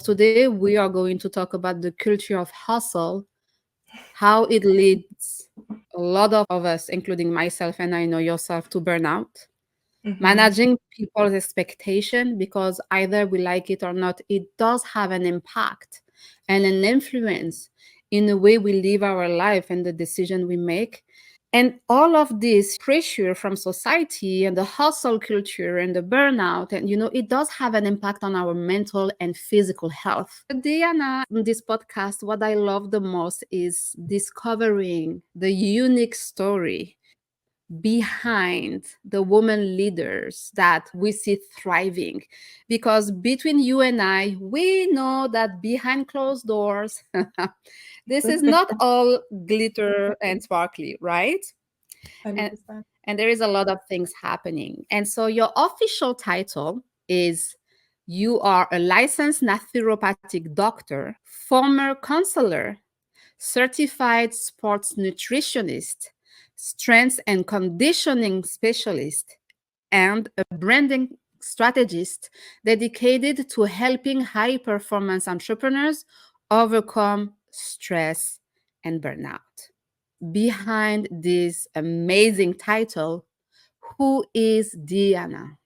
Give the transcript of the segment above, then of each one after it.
today we are going to talk about the culture of hustle, how it leads a lot of us, including myself and I know yourself, to burnout. Hmm. Managing people's expectation, because either we like it or not, it does have an impact and an influence in the way we live our life and the decision we make. And all of this pressure from society and the hustle culture and the burnout, and it does have an impact on our mental and physical health. Deanna, in this podcast, what I love the most is discovering the unique story behind the women leaders that we see thriving. Because between you and I, we know that behind closed doors, this is not all glitter and sparkly, right? And 100%. and there is a lot of things happening. And so your official title is you are a licensed naturopathic doctor, former counselor, certified sports nutritionist, strength and conditioning specialist, and a branding strategist dedicated to helping high performance entrepreneurs overcome stress and burnout. Behind this amazing title, who is Deanna?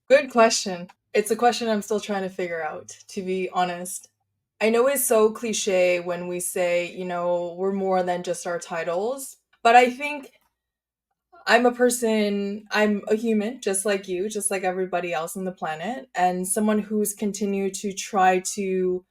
Good question. It's a question I'm still trying to figure out, to be honest. I know it's so cliche when we say, we're more than just our titles, but I think I'm a human, just like you, just like everybody else on the planet, and someone who's continued to try to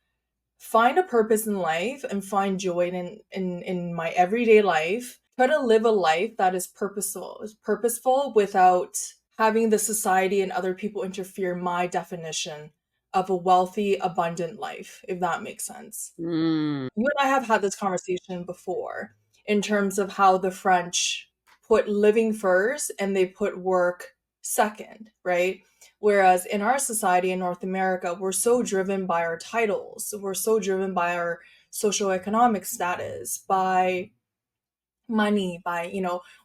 find a purpose in life and find joy in my everyday life. Try to live a life that is purposeful without having the society and other people interfere my definition of a wealthy, abundant life, if that makes sense. Mm. You and I have had this conversation before in terms of how the French put living first and they put work second, right? Whereas in our society in North America, we're so driven by our titles, we're so driven by our socioeconomic status, by money, by,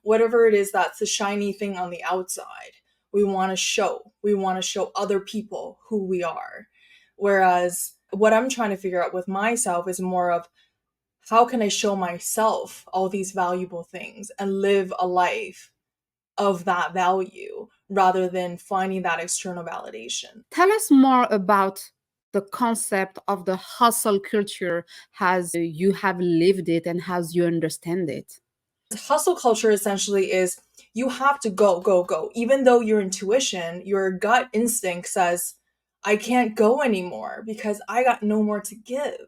whatever it is that's the shiny thing on the outside. We want to show other people who we are. Whereas what I'm trying to figure out with myself is more of how can I show myself all these valuable things and live a life of that value rather than finding that external validation. Tell us more about the concept of the hustle culture as you have lived it and as you understand it. Hustle culture essentially is you have to go, go, go. Even though your intuition, your gut instinct says, I can't go anymore because I got no more to give.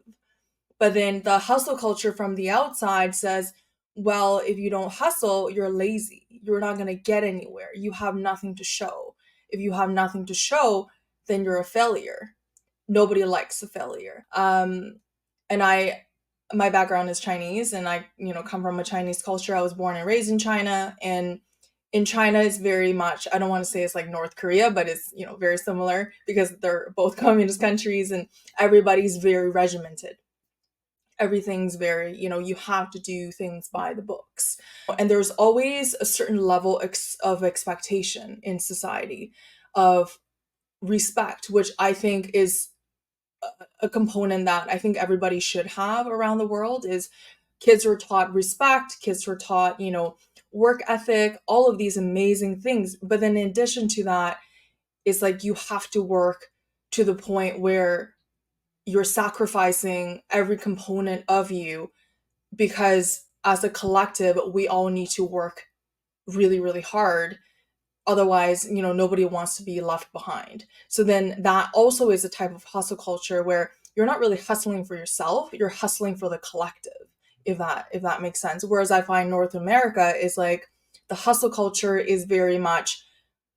But then the hustle culture from the outside says, well, if you don't hustle, you're lazy. You're not going to get anywhere. You have nothing to show. If you have nothing to show, then you're a failure. Nobody likes a failure. And my background is Chinese, and I, come from a Chinese culture. I was born and raised in China, and in China it's very much, I don't want to say it's like North Korea, but it's, very similar because they're both communist countries and everybody's very regimented. Everything's very, you have to do things by the books. And there's always a certain level of expectation in society of respect, which I think is a component that I think everybody should have around the world. Is kids were taught respect, kids were taught, work ethic, all of these amazing things. But then in addition to that, it's like you have to work to the point where you're sacrificing every component of you, because as a collective, we all need to work really, really hard. Otherwise, nobody wants to be left behind. So then that also is a type of hustle culture where you're not really hustling for yourself, you're hustling for the collective, if that makes sense. Whereas I find North America is like the hustle culture is very much,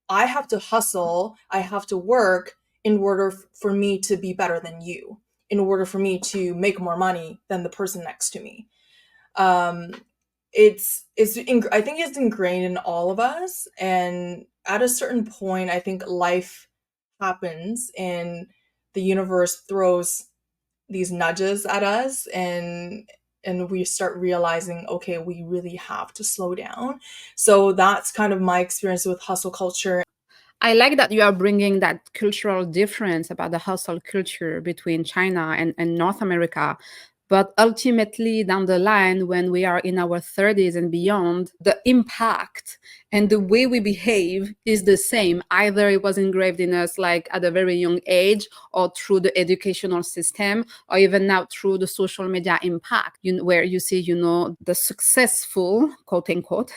I have to hustle, I have to work in order for me to be better than you, in order for me to make more money than the person next to me. um I think it's ingrained in all of us, and at a certain point I think life happens and the universe throws these nudges at us, and we start realizing, okay, we really have to slow down. So that's kind of my experience with hustle culture. I like that you are bringing that cultural difference about the hustle culture between China and North America. But ultimately, down the line, when we are in our 30s and beyond, the impact and the way we behave is the same. Either it was engraved in us like at a very young age, or through the educational system, or even now through the social media impact, where you see, the successful, quote unquote,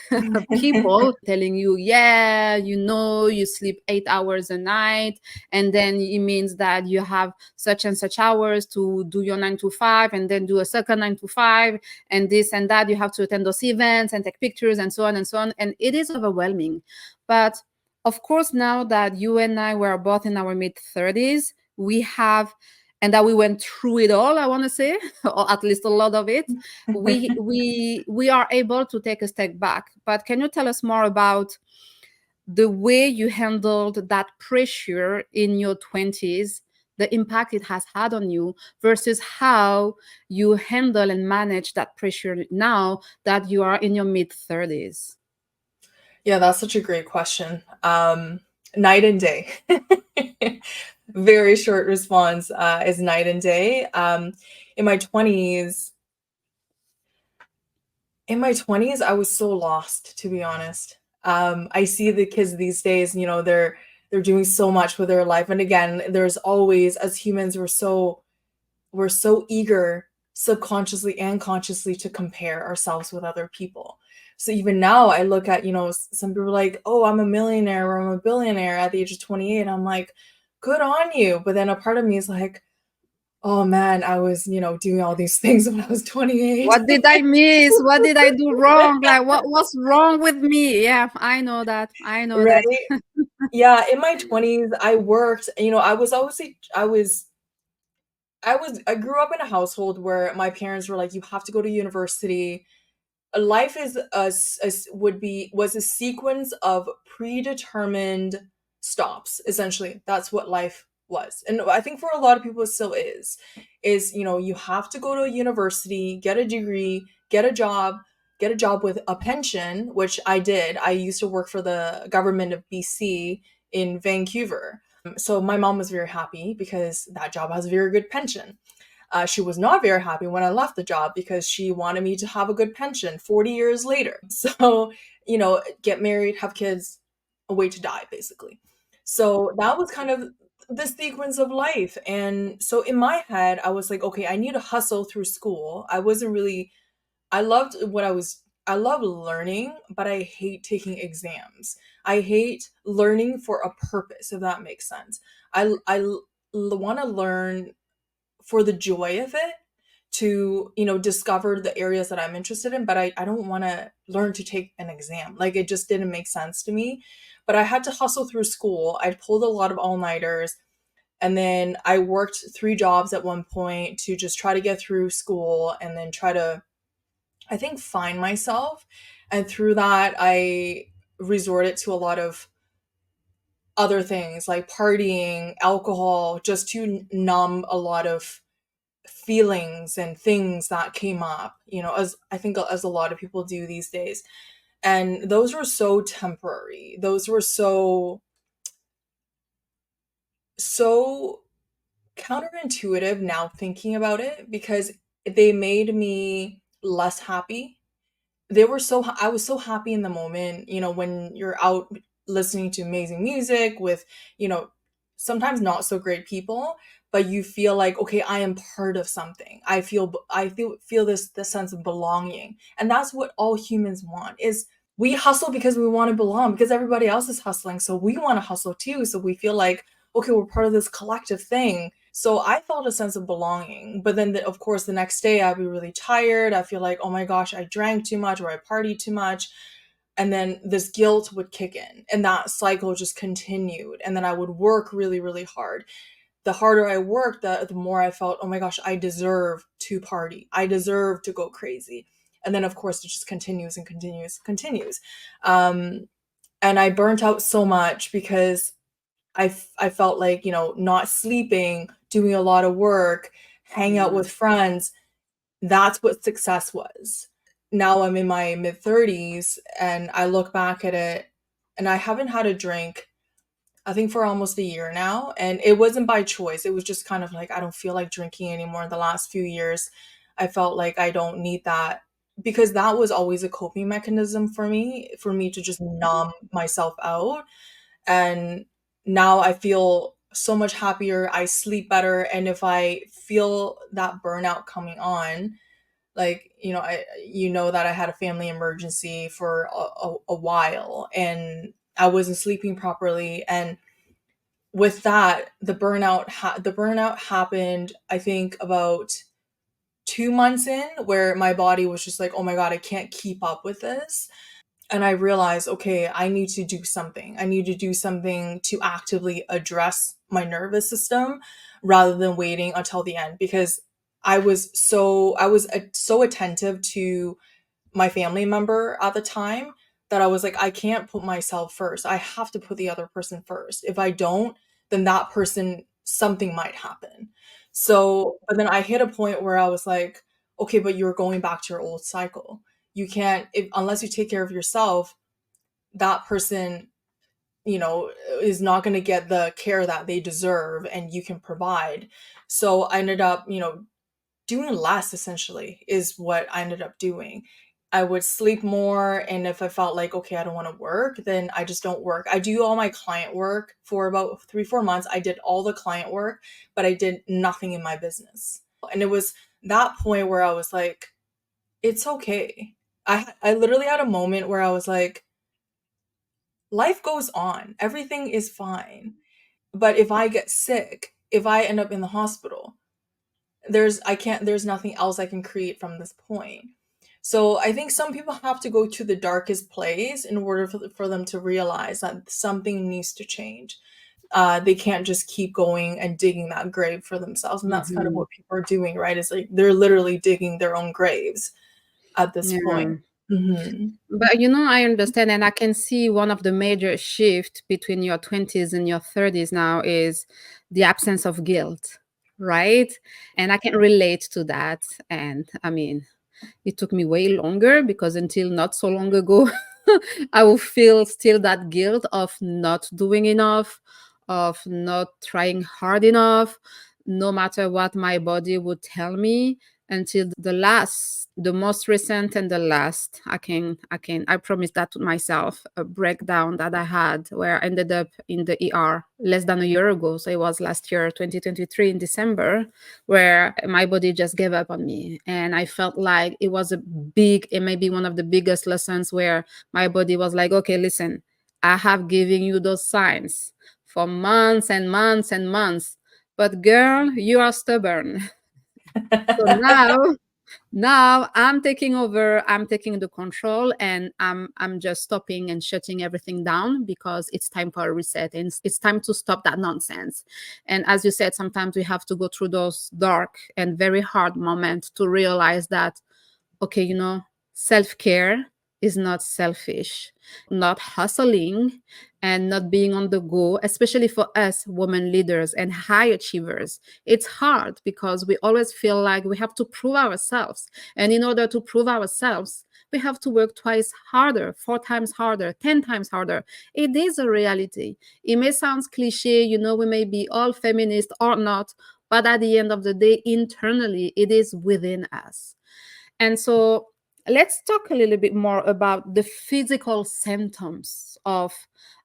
people telling you, yeah, you sleep 8 hours a night, and then it means that you have such and such hours to do your 9 to 5, and then do a second 9 to 5, and this and that. You have to attend those events and take pictures and so on and so on. And it is overwhelming. But of course, now that you and I were both in our mid 30s, we have, and that we went through it all, I want to say, or at least a lot of it, we are able to take a step back. But can you tell us more about the way you handled that pressure in your 20s, the impact it has had on you, versus how you handle and manage that pressure now that you are in your mid 30s? Yeah, that's such a great question. Night and day. Very short response is night and day. In my 20s, I was so lost, to be honest. I see the kids these days, they're doing so much with their life. And again, there's always, as humans, we're so eager subconsciously and consciously to compare ourselves with other people. So even now I look at, some people are like, oh, I'm a millionaire or I'm a billionaire at the age of 28. I'm like, good on you. But then a part of me is like, oh man, I was, doing all these things when I was 28. What did I miss? What did I do wrong? Like, what was wrong with me? Yeah, I know that. I know that. Right? Yeah, in my 20s, I worked, I was obviously, I grew up in a household where my parents were like, you have to go to university. Life is was a sequence of predetermined stops. Essentially, that's what life was, and I think for a lot of people it still is, you have to go to a university, get a degree, get a job with a pension, which I did. I used to work for the government of BC in Vancouver. So my mom was very happy because that job has a very good pension. She was not very happy when I left the job because she wanted me to have a good pension 40 years later. So, get married, have kids, wait to die, basically. So that was kind of the sequence of life. And so in my head, I was like, okay, I need to hustle through school. I wasn't really, I loved I love learning, but I hate taking exams. I hate learning for a purpose, if that makes sense. I want to learn for the joy of it, to discover the areas that I'm interested in, but I don't want to learn to take an exam. Like, it just didn't make sense to me. But I had to hustle through school. I pulled a lot of all-nighters, and then I worked 3 jobs at one point to just try to get through school, and then try to, I think, find myself. And through that, I resorted to a lot of other things like partying, alcohol, just to numb a lot of feelings and things that came up, as I think as a lot of people do these days. And those were so temporary. Those were so counterintuitive now thinking about it, because they made me less happy. I was so happy in the moment, when you're out listening to amazing music with, you know sometimes not so great people, but you feel like, okay, I am part of something. I feel this sense of belonging, and that's what all humans want. Is we hustle because we want to belong, because everybody else is hustling, so we want to hustle too, so we feel like, okay, we're part of this collective thing. So I felt a sense of belonging. But then, of course, the next day I'd be really tired. I feel like, oh my gosh, I drank too much or I partied too much. And then this guilt would kick in, and that cycle just continued. And then I would work really, really hard. The harder I worked, the more I felt, oh my gosh, I deserve to party. I deserve to go crazy. And then, of course, it just continues and continues, continues. And I burnt out so much because I felt like, not sleeping, doing a lot of work, hang out Yeah. with friends, that's what success was. Now I'm in my mid 30s and I look back at it, and I haven't had a drink. I think for almost a year now. And it wasn't by choice. It was just kind of like, I don't feel like drinking anymore. In the last few years, I felt like I don't need that, because that was always a coping mechanism for me to just numb myself out. And now I feel so much happier. I sleep better. And if I feel that burnout coming on, like, you know that I had a family emergency for a while, and I wasn't sleeping properly. And with that, the burnout happened, I think, about 2 months in, where my body was just like, oh my god, I can't keep up with this. And I realized, okay, I need to do something. I need to do something to actively address my nervous system rather than waiting until the end, because I was so attentive to my family member at the time that I was like, I can't put myself first. I have to put the other person first. If I don't, then that person, something might happen. So, but then I hit a point where I was like, okay, but you're going back to your old cycle. You can't, unless you take care of yourself, that person, is not going to get the care that they deserve and you can provide. So I ended up, doing less, essentially, is what I ended up doing. I would sleep more, and if I felt like, okay, I don't want to work, then I just don't work. I do all my client work for about 3, 4 months. I did all the client work, but I did nothing in my business. And it was that point where I was like, it's okay. I literally had a moment where I was like, life goes on. Everything is fine. But if I get sick, if I end up in the hospital, there's nothing else I can create from this point. So I think some people have to go to the darkest place in order for them to realize that something needs to change. They can't just keep going and digging that grave for themselves. And that's kind of Mhm. what people are doing, right? It's like they're literally digging their own graves at this Yeah. point. Hmm. But I understand, and I can see one of the major shift between your 20s and your 30s now is the absence of guilt, right? And I can relate to that. And I mean, it took me way longer because until not so long ago, I will feel still that guilt of not doing enough, of not trying hard enough, no matter what my body would tell me, until the most recent and the last, I promise that to myself, a breakdown that I had where I ended up in the ER less than a year ago. So it was last year, 2023, in December, where my body just gave up on me. And I felt like it was a big, it may be one of the biggest lessons where my body was like, okay, listen, I have given you those signs for months and months and months. But girl, you are stubborn. So now I'm taking over, I'm taking the control, and I'm just stopping and shutting everything down because it's time for a reset and it's time to stop that nonsense. And as you said, sometimes we have to go through those dark and very hard moments to realize that, okay, self-care is not selfish, not hustling and not being on the go, especially for us women leaders and high achievers. It's hard because we always feel like we have to prove ourselves. And in order to prove ourselves, we have to work twice harder, 4 times harder, 10 times harder. It is a reality. It may sound cliche, we may be all feminist or not, but at the end of the day, internally, it is within us. And so let's talk a little bit more about the physical symptoms of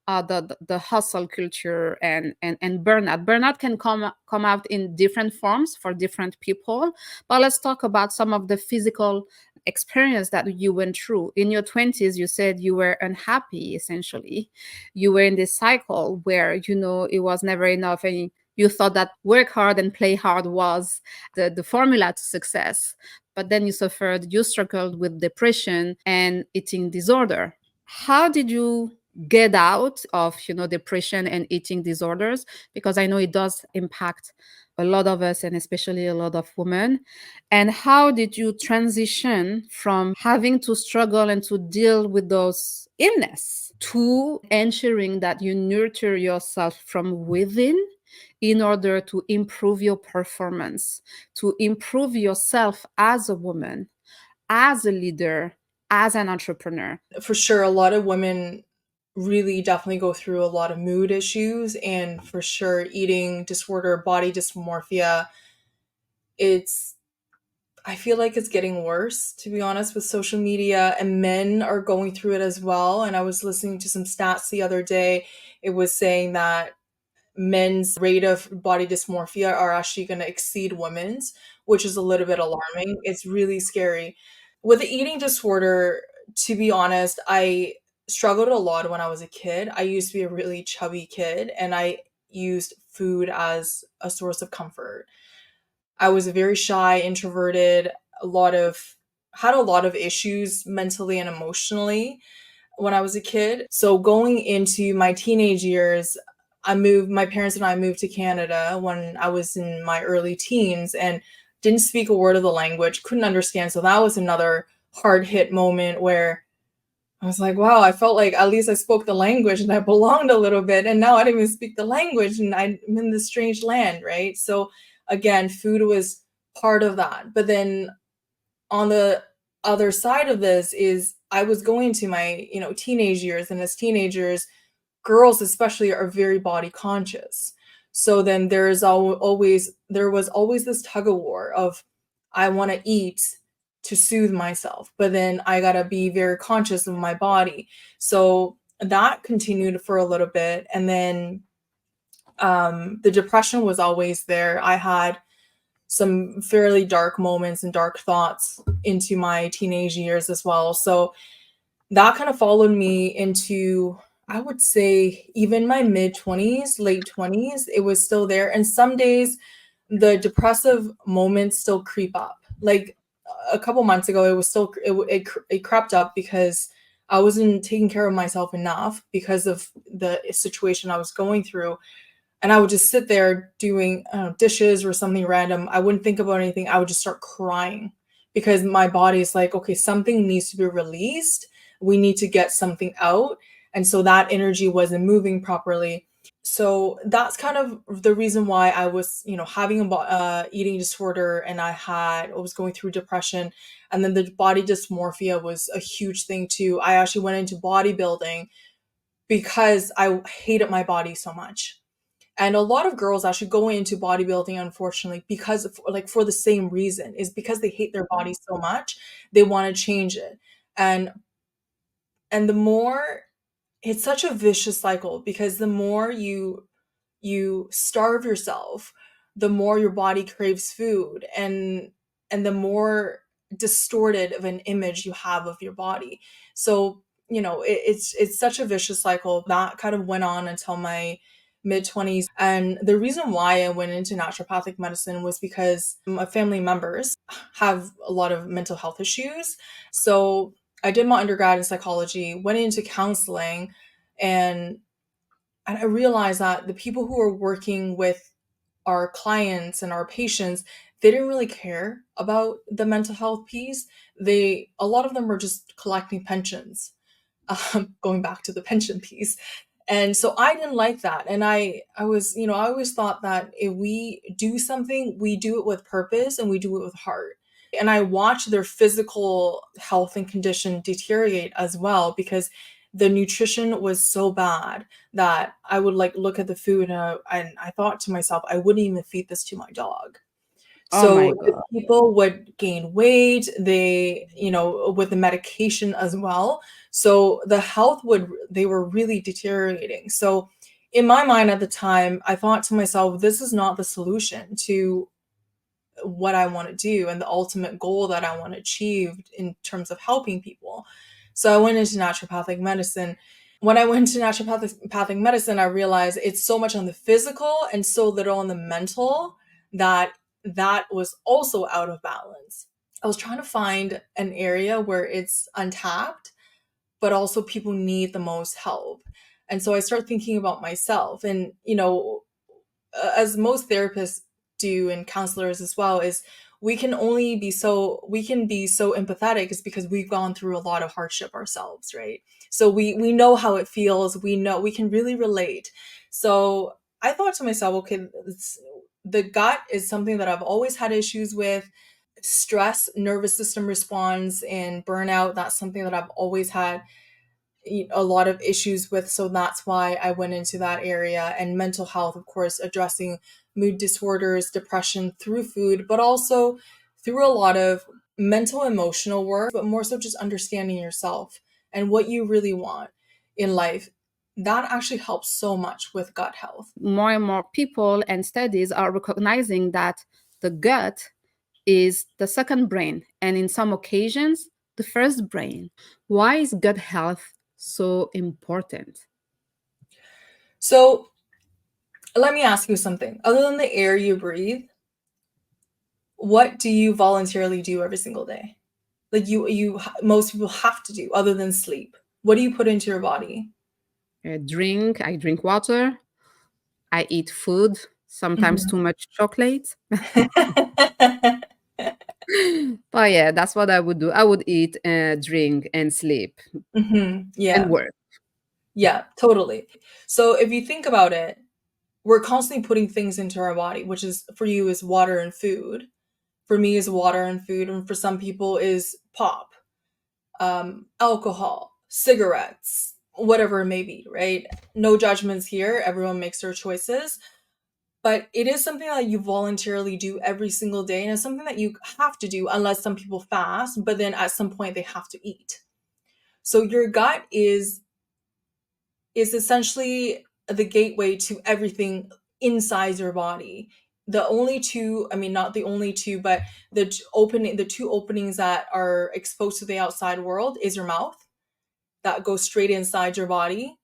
the hustle culture and burnout. Burnout can come out in different forms for different people, but let's talk about some of the physical experience that you went through in your 20s. You said you were unhappy, essentially. You were in this cycle where it was never enough, and you thought that work hard and play hard was the formula to success. But then you struggled with depression and eating disorder. How did you get out of depression and eating disorders? Because I know it does impact a lot of us, and especially a lot of women. And how did you transition from having to struggle and to deal with those illness to ensuring that you nurture yourself from within in order to improve your performance, to improve yourself as a woman, as a leader, as an entrepreneur? For sure, a lot of women really definitely go through a lot of mood issues, and for sure eating disorder, body dysmorphia. It's I feel like it's getting worse, to be honest, with social media, and men are going through it as well. And I was listening to some stats the other day. It was saying that men's rate of body dysmorphia are actually going to exceed women's, which is a little bit alarming. It's really scary. With the eating disorder, to be honest, I struggled a lot when I was a kid. I used to be a really chubby kid, and I used food as a source of comfort. I was very shy, introverted, a lot of had a lot of issues mentally and emotionally when I was a kid. So going into my teenage years, my parents and I moved to Canada when I was in my early teens and didn't speak a word of the language, couldn't understand. So that was another hard hit moment where I was like, wow, I felt like at least I spoke the language and I belonged a little bit. And now I don't even speak the language and I'm in this strange land, right? So again, food was part of that. But then on the other side of this is I was going to my, teenage years, and as teenagers, girls especially are very body conscious. So then there was always this tug of war of I want to eat to soothe myself, but then I got to be very conscious of my body. So that continued for a little bit, and then the depression was always there. I had some fairly dark moments and dark thoughts into my teenage years as well. So that kind of followed me into, I would say, even my mid 20s, late 20s, it was still there. And some days the depressive moments still creep up. Like a couple months ago, it was still, it crept up because I wasn't taking care of myself enough because of the situation I was going through. And I would just sit there doing dishes or something random. I wouldn't think about anything. I would just start crying because my body is like, okay, something needs to be released. We need to get something out. And so that energy wasn't moving properly. So that's kind of the reason why I was, having a eating disorder, and I was going through depression. And then the body dysmorphia was a huge thing too. I actually went into bodybuilding because I hated my body so much. And a lot of girls actually go into bodybuilding, unfortunately, because for the same reason, is because they hate their body so much, they want to change it. And the more, it's such a vicious cycle, because the more you starve yourself, the more your body craves food, and the more distorted of an image you have of your body. So, it's such a vicious cycle that kind of went on until my mid 20s. And the reason why I went into naturopathic medicine was because my family members have a lot of mental health issues. So I did my undergrad in psychology, went into counseling, and I realized that the people who are working with our clients and our patients, they didn't really care about the mental health piece. A lot of them were just collecting pensions, going back to the pension piece. And so I didn't like that. And I was, I always thought that if we do something, we do it with purpose and we do it with heart. And I watched their physical health and condition deteriorate as well, because the nutrition was so bad that I would like look at the food, and I thought to myself, I wouldn't even feed this to my dog. Oh my So the God. people would gain weight, with the medication as well. So the health they were really deteriorating. So in my mind at the time, I thought to myself, this is not the solution to what I want to do and the ultimate goal that I want to achieve in terms of helping people. So I went into naturopathic medicine. When I went to naturopathic medicine, I realized it's so much on the physical and so little on the mental, that was also out of balance. I was trying to find an area where it's untapped, but also people need the most help. And so I started thinking about myself. And, as most therapists do, and counselors as well, is we can be so empathetic is because we've gone through a lot of hardship ourselves, right? So we know how it feels. We know we can really relate. So I thought to myself, okay, the gut is something that I've always had issues with. Stress, nervous system response, and burnout, that's something that I've always had. a lot of issues with. So that's why I went into that area. And mental health, of course, addressing mood disorders, depression through food, but also through a lot of mental emotional work, but more so just understanding yourself and what you really want in life. That actually helps so much with gut health. More and more people and studies are recognizing that the gut is the second brain, and in some occasions, the first brain. Why is gut health so important? So let me ask you something. Other than the air you breathe, what do you voluntarily do every single day? Like most people have to do other than sleep. What do you put into your body? I drink water, I eat food, sometimes too Mhm. much chocolate. But yeah, that's what I would do. I would eat, drink, and sleep and Yeah. work. Yeah, totally. So if you think about it, we're constantly putting things into our body, which is for you is water and food. For me is water and food, and for some people is pop, alcohol, cigarettes, whatever it may be, right? No judgments here. Everyone makes their choices. But it is something that you voluntarily do every single day, and it's something that you have to do unless some people fast, but then at some point they have to eat. So your gut is essentially the gateway to everything inside your body. The only two, I mean, not the only two, but the two openings that are exposed to the outside world is your mouth that goes straight inside your body,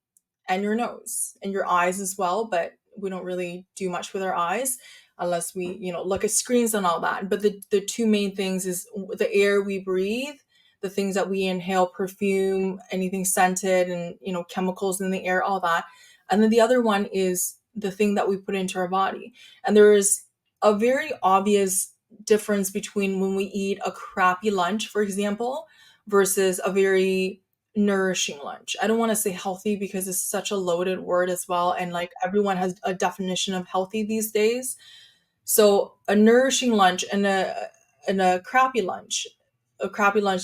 and your nose and your eyes as well. But we don't really do much with our eyes unless we, look at screens and all that. But the two main things is the air we breathe, the things that we inhale, perfume, anything scented, and chemicals in the air, all that. And then the other one is the thing that we put into our body. And there is a very obvious difference between when we eat a crappy lunch, for example, versus a very nourishing lunch. I don't want to say healthy because it's such a loaded word as well. And like everyone has a definition of healthy these days. So a nourishing lunch and a crappy lunch,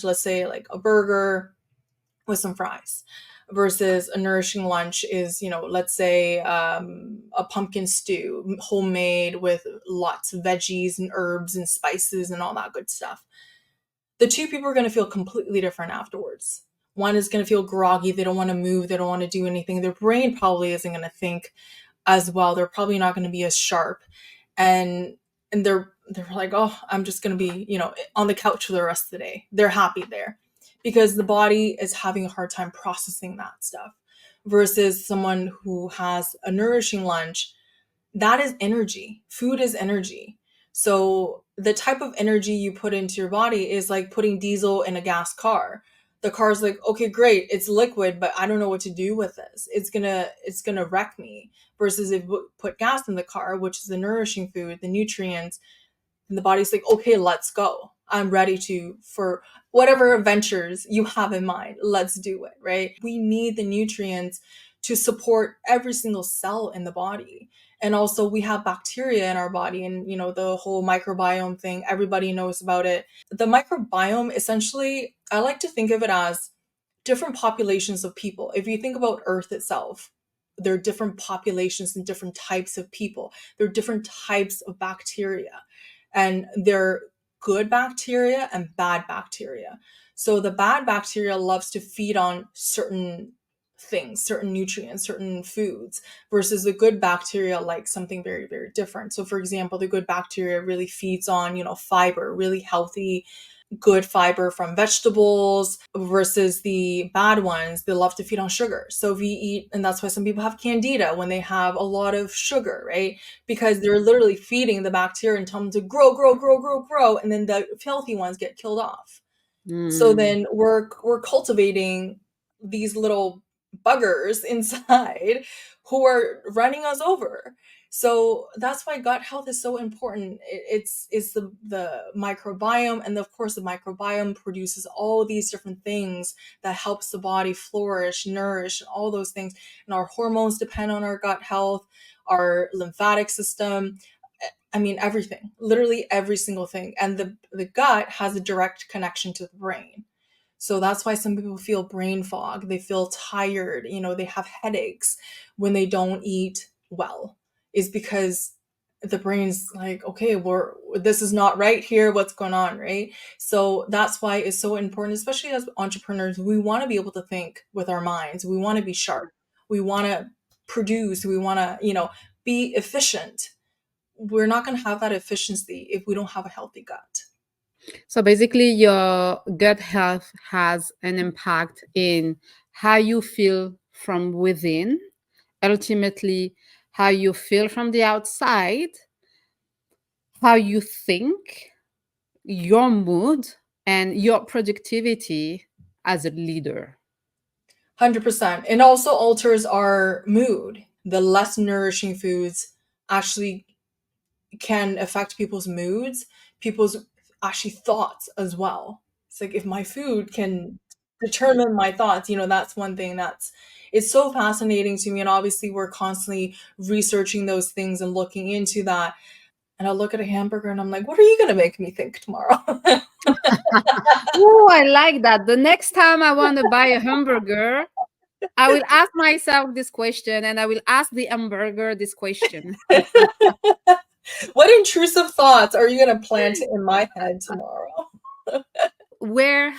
let's say like a burger with some fries, versus a nourishing lunch is, let's say a pumpkin stew, homemade with lots of veggies and herbs and spices and all that good stuff. The two people are going to feel completely different afterwards. One is going to feel groggy. They don't want to move. They don't want to do anything. Their brain probably isn't going to think as well. They're probably not going to be as sharp. And they're like, oh, I'm just going to be, on the couch for the rest of the day. They're happy there because the body is having a hard time processing that stuff versus someone who has a nourishing lunch. That is energy. Food is energy. So the type of energy you put into your body is like putting diesel in a gas car. The car's like, okay, great, it's liquid, but I don't know what to do with this. It's gonna wreck me. Versus if you put gas in the car, which is the nourishing food, the nutrients, and the body's like, okay, let's go. I'm ready for whatever adventures you have in mind. Let's do it, right? We need the nutrients to support every single cell in the body. And also we have bacteria in our body, and the whole microbiome thing, everybody knows about it. The microbiome, essentially, I like to think of it as different populations of people. If you think about Earth itself, there are different populations and different types of people. There are different types of bacteria, and they're good bacteria and bad bacteria. So the bad bacteria loves to feed on certain things, certain nutrients, certain foods, versus the good bacteria like something very, very different. So for example, the good bacteria really feeds on, fiber, really healthy, good fiber from vegetables, versus the bad ones, they love to feed on sugar. So if you eat, and that's why some people have candida when they have a lot of sugar, right? Because they're literally feeding the bacteria and telling them to grow, grow, grow, grow, grow, and then the healthy ones get killed off. So Mm. then we're cultivating these little buggers inside who are running us over. So that's why gut health is so important. It's the microbiome, and of course the microbiome produces all these different things that helps the body flourish, nourish, all those things. And our hormones depend on our gut health, our lymphatic system, I mean, everything, literally every single thing. And the gut has a direct connection to the brain. So that's why some people feel brain fog. They feel tired, they have headaches when they don't eat well, is because the brain's like, okay, this is not right here. What's going on, right? So that's why it's so important, especially as entrepreneurs. We want to be able to think with our minds. We want to be sharp. We want to produce. We want to, be efficient. We're not going to have that efficiency if we don't have a healthy gut. So basically, your gut health has an impact in how you feel from within, ultimately, how you feel from the outside, how you think, your mood, and your productivity as a leader. 100%. And also alters our mood. The less nourishing foods actually can affect people's moods, people's actually thoughts as well. It's like if my food can determine my thoughts, that's one thing it's so fascinating to me. And obviously we're constantly researching those things and looking into that. And I'll look at a hamburger and I'm like, what are you going to make me think tomorrow? Oh, I like that. The next time I want to buy a hamburger, I will ask myself this question and I will ask the hamburger this question. What intrusive thoughts are you going to plant in my head tomorrow?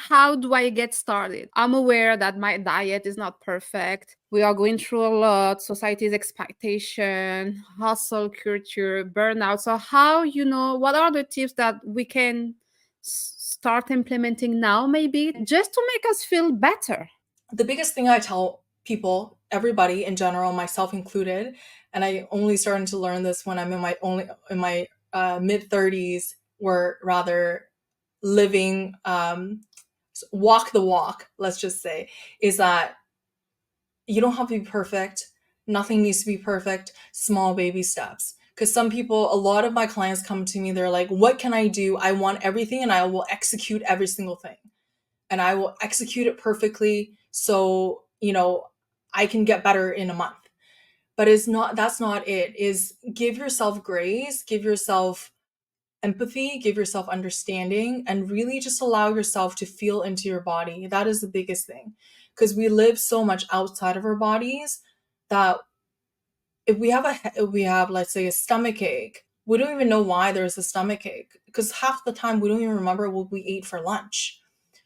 How do I get started? I'm aware that my diet is not perfect. We are going through a lot, society's expectation, hustle culture, burnout. So what are the tips that we can start implementing now, maybe just to make us feel better? The biggest thing I tell people, everybody in general, myself included, and I only started to learn this when I'm in my mid 30s, or rather living walk the walk, let's just say, is that you don't have to be perfect. Nothing needs to be perfect. Small baby steps. Because some people, a lot of my clients come to me, they're like, what can I do? I want everything and I will execute every single thing. And I will execute it perfectly so, I can get better in a month. But that's not it. Is give yourself grace, give yourself empathy, give yourself understanding, and really just allow yourself to feel into your body. That is the biggest thing. Because we live so much outside of our bodies that if we have, let's say, a stomach ache, we don't even know why there's a stomach ache, because half the time we don't even remember what we ate for lunch.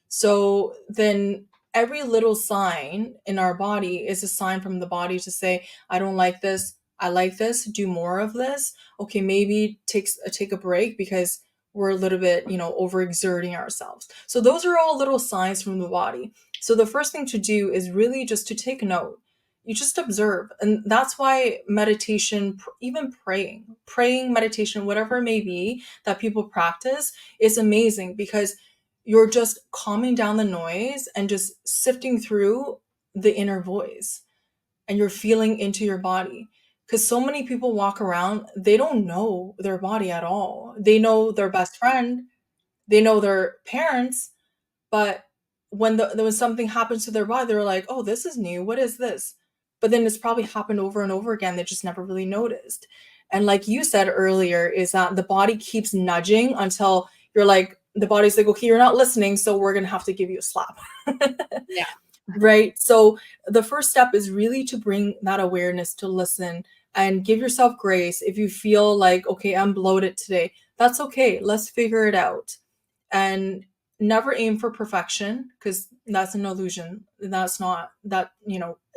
So then every little sign in our body is a sign from the body to say, I don't like this. I like this. Do more of this. Okay, maybe take a break because we're a little bit, overexerting ourselves. So those are all little signs from the body. So the first thing to do is really just to take note. You just observe. And that's why meditation, even praying, meditation, whatever it may be that people practice, is amazing, because you're just calming down the noise and just sifting through the inner voice, and you're feeling into your body. Because so many people walk around, they don't know their body at all. They know their best friend, they know their parents, but when something happens to their body, they're like, oh, this is new. What is this? But then it's probably happened over and over again. They just never really noticed. And like you said earlier, is that the body keeps nudging until you're like, the body's like, okay, you're not listening, so we're going to have to give you a slap. Yeah. Right? So the first step is really to bring that awareness to listen and give yourself grace. If you feel like, okay, I'm bloated today, that's okay. Let's figure it out. And never aim for perfection, because that's an illusion. That's not that,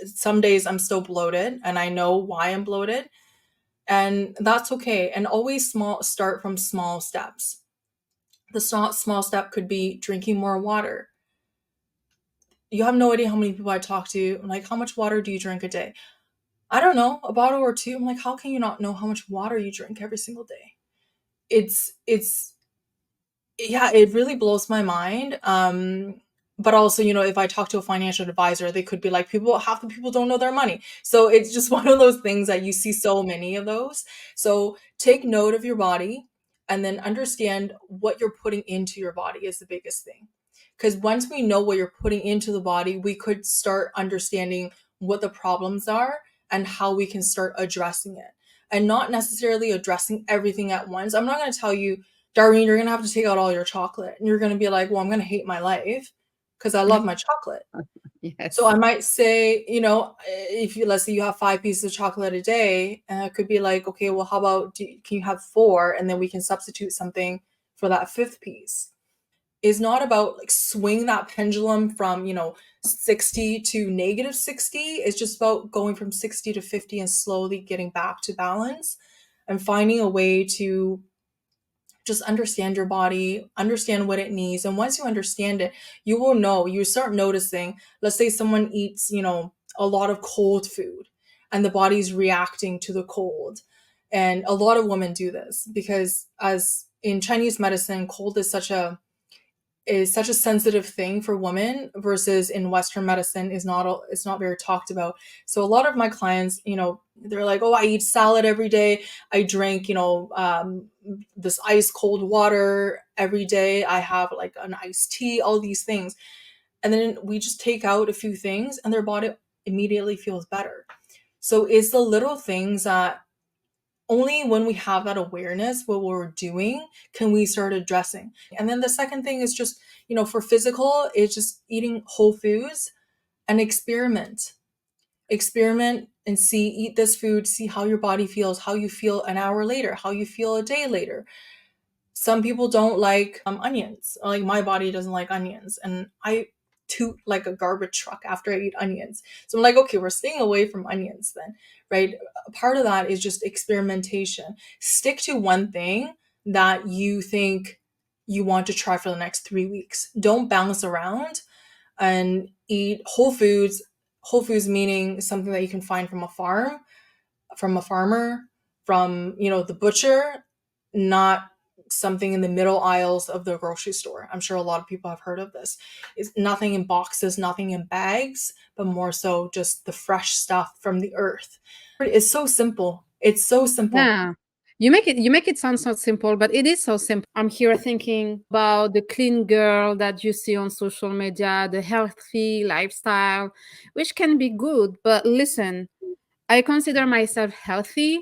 some days I'm still bloated and I know why I'm bloated, and that's okay. And always start from small steps. The small step could be drinking more water. You have no idea how many people I talk to. I'm like, how much water do you drink a day? I don't know, a bottle or two. I'm like, how can you not know how much water you drink every single day? It's yeah, it really blows my mind. But also, if I talk to a financial advisor, they could be like, half the people don't know their money. So it's just one of those things that you see so many of those. So take note of your body and then understand what you're putting into your body is the biggest thing. Because once we know what you're putting into the body, we could start understanding what the problems are and how we can start addressing it, and not necessarily addressing everything at once. I'm not going to tell you, Darlene, you're going to have to take out all your chocolate. And you're going to be like, well, I'm going to hate my life. because I love my chocolate. So Yes. I might say, if you, let's say you have 5 pieces of chocolate a day, and it could be like, okay, well, how about can you have four, and then we can substitute something for that fifth piece. Is not about like swing that pendulum from 60 to -60. It's just about going from 60 to 50 and slowly getting back to balance and finding a way to just understand your body, understand what it needs. And once you understand it, you will know, you start noticing, let's say someone eats, a lot of cold food and the body's reacting to the cold. And a lot of women do this because as in Chinese medicine, cold is such a sensitive thing for women versus in Western medicine it's not very talked about. So a lot of my clients, they're like, oh, I eat salad every day, I drink this ice cold water every day, I have like an iced tea, all these things, and then we just take out a few things and their body immediately feels better. So it's the little things that only when we have that awareness what we're doing can we start addressing. And then the second thing is just, for physical, it's just eating whole foods and experiment and see, eat this food, see how your body feels, how you feel an hour later, how you feel a day later. Some people don't like onions. Like my body doesn't like onions, and I toot like a garbage truck after I eat onions. So I'm like, okay, we're staying away from onions then, right? A part of that is just experimentation. Stick to one thing that you think you want to try for the next 3 weeks. Don't bounce around and eat whole foods. Whole foods meaning something that you can find from a farm, from a farmer, from the butcher, not something in the middle aisles of the grocery store. I'm sure a lot of people have heard of this. It's nothing in boxes, nothing in bags, but more so just the fresh stuff from the earth. It's so simple. It's so simple. Yeah. You make it sound so simple, but it is so simple. I'm here thinking about the clean girl that you see on social media, the healthy lifestyle, which can be good. But listen, I consider myself healthy.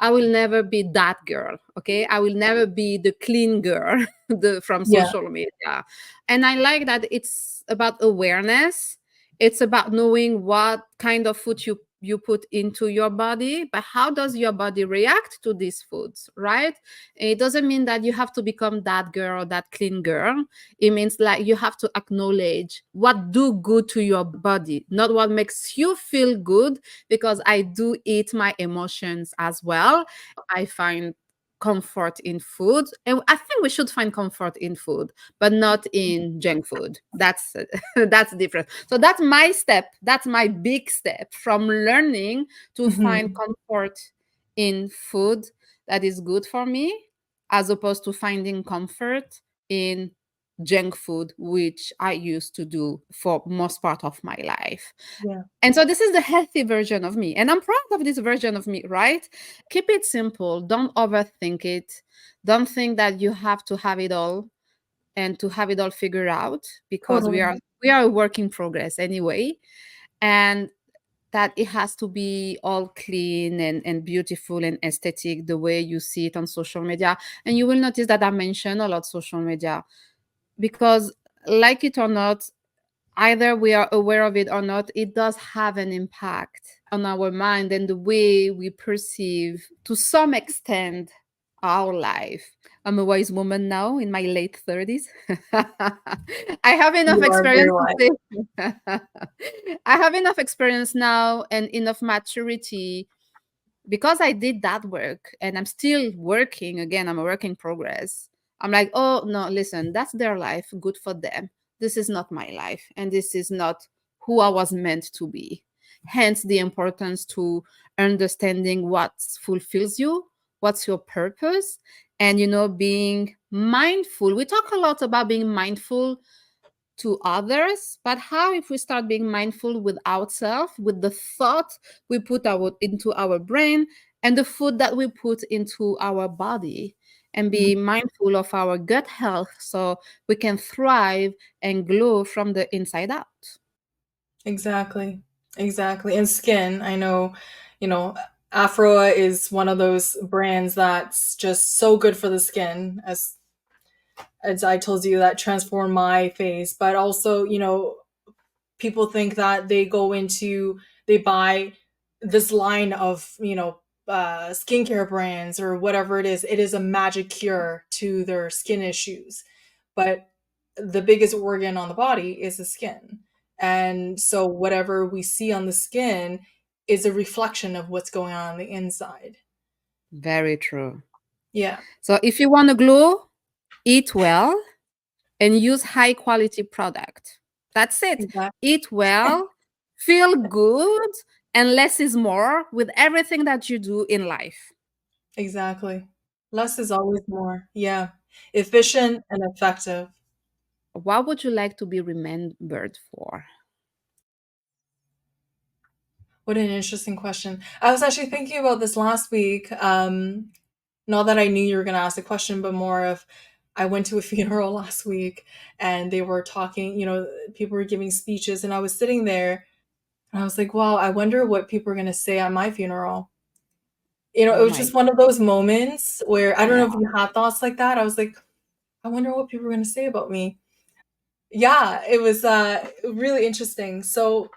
I will never be that girl. Okay. I will never be the clean girl from Yeah, social media. And I like that it's about awareness. It's about knowing what kind of food you put into your body, but how does your body react to these foods, right? It doesn't mean that you have to become that girl, that clean girl. It means like you have to acknowledge what do good to your body, not what makes you feel good, because I do eat my emotions as well. I find comfort in food, and I think we should find comfort in food, but not in junk food. That's that's different. So that's my step. That's my big step from learning to find hmm, comfort in food that is good for me, as opposed to finding comfort in junk food, which I used to do for most part of my life. yeah, And so this is the healthy version of me. And I'm proud of this version of me, right? Keep it simple. Don't overthink it. Don't think that you have to have it all and to have it all figured out, because we totally. are we are a work in progress anyway. And that it has to be all clean and beautiful and aesthetic the way you see it on social media. And you will notice that I mention a lot social media because, like it or not, either we are aware of it or not, it does have an impact on our mind and the way we perceive, to some extent, our life. I'm a wise woman now in my late 30s. I have enough You are very experience to wise. say I have enough experience now and enough maturity, because I did that work and I'm still working. Again, I'm a work in progress. I'm like, oh no, listen, that's their life, good for them. This is not my life, and this is not who I was meant to be. Hence the importance to understanding what fulfills you, what's your purpose, and being mindful. We talk a lot about being mindful to others, but how if we start being mindful with ourselves, with the thought we put into our brain and the food that we put into our body, and Mhm. be mindful of our gut health so we can thrive and glow from the inside out. Exactly. Exactly. And skin, I know, you know, Afroa is one of those brands that's just so good for the skin, as I told you, that transformed my face. But also, people think that they buy this line of, skincare brands or whatever it is. It is a magic cure to their skin issues. But the biggest organ on the body is the skin. And so whatever we see on the skin is a reflection of what's going on the inside. Very true. Yeah. So if you want to glow, eat well and use high quality product. That's it. Exactly. Eat well, feel good, and less is more with everything that you do in life. Exactly. Less is always more. Yeah. Efficient and effective. What would you like to be remembered for? What an interesting question. I was actually thinking about this last week. Not that I knew you were going to ask the question, but more of I went to a funeral last week and they were talking, people were giving speeches, and I was sitting there and I was like, wow, I wonder what people are going to say at my funeral. It Oh was my, just one of those moments where I don't yeah. know if you had thoughts like that. I was like, I wonder what people are going to say about me. Yeah, it was really interesting. So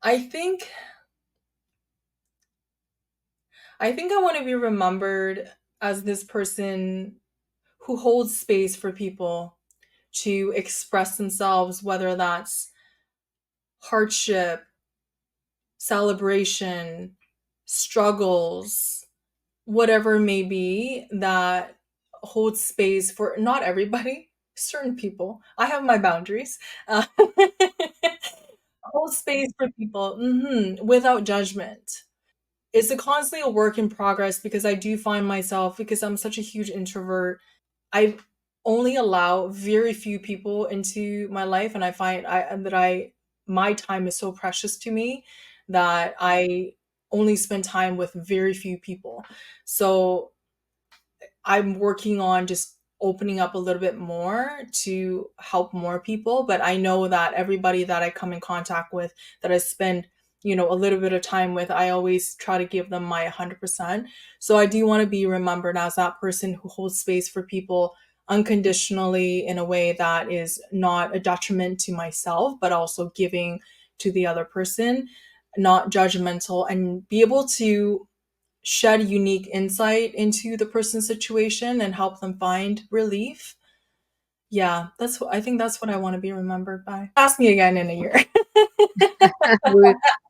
I think I want to be remembered as this person who holds space for people to express themselves, whether that's hardship, celebration, struggles, whatever it may be, that holds space for not everybody, certain people. I have my boundaries. Hold space for people, without judgment. It's a constantly a work in progress because I do find myself, because I'm such a huge introvert, I only allow very few people into my life, and I find that my time is so precious to me that I only spend time with very few people. So I'm working on just opening up a little bit more to help more people, but I know that everybody that I come in contact with, that I spend, a little bit of time with, I always try to give them my 100%. So I do want to be remembered as that person who holds space for people unconditionally in a way that is not a detriment to myself, but also giving to the other person, not judgmental, and be able to shed unique insight into the person's situation and help them find relief. Yeah, I think that's what I want to be remembered by. Ask me again in a year.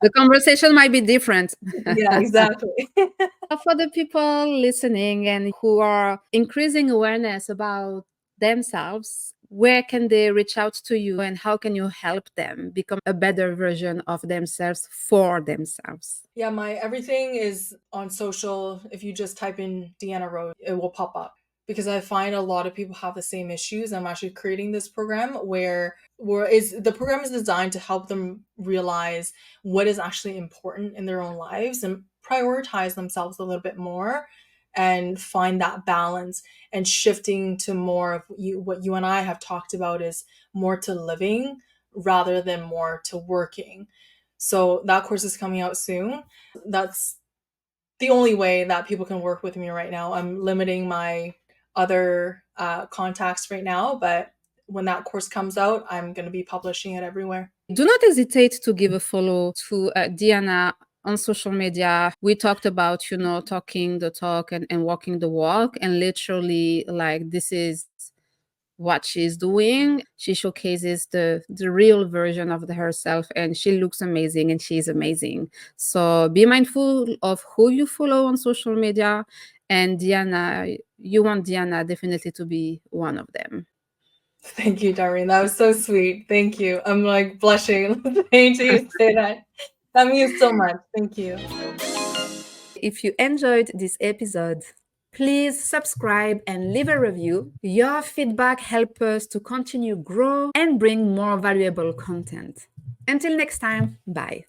The conversation might be different. Yeah, exactly. For the people listening and who are increasing awareness about themselves, where can they reach out to you and how can you help them become a better version of themselves for themselves? Yeah, my everything is on social. If you just type in Deanna Rose, it will pop up, because I find a lot of people have the same issues. I'm actually creating this program where the program is designed to help them realize what is actually important in their own lives and prioritize themselves a little bit more and find that balance, and shifting to more of what you and I have talked about is more to living rather than more to working. So that course is coming out soon. That's the only way that people can work with me right now. I'm limiting my other contacts right now, but when that course comes out, I'm going to be publishing it everywhere. Do not hesitate to give a follow to Deanna on social media. We talked about, talking the talk and walking the walk. And literally, like, this is what she's doing. She showcases the real version of herself, and she looks amazing and she's amazing. So be mindful of who you follow on social media. And Deanna, you want Deanna definitely to be one of them. Thank you, Doreen. That was so sweet. Thank you. I'm like blushing listening to you say that. That means so much. Thank you. If you enjoyed this episode, please subscribe and leave a review. Your feedback helps us to continue grow and bring more valuable content. Until next time, bye.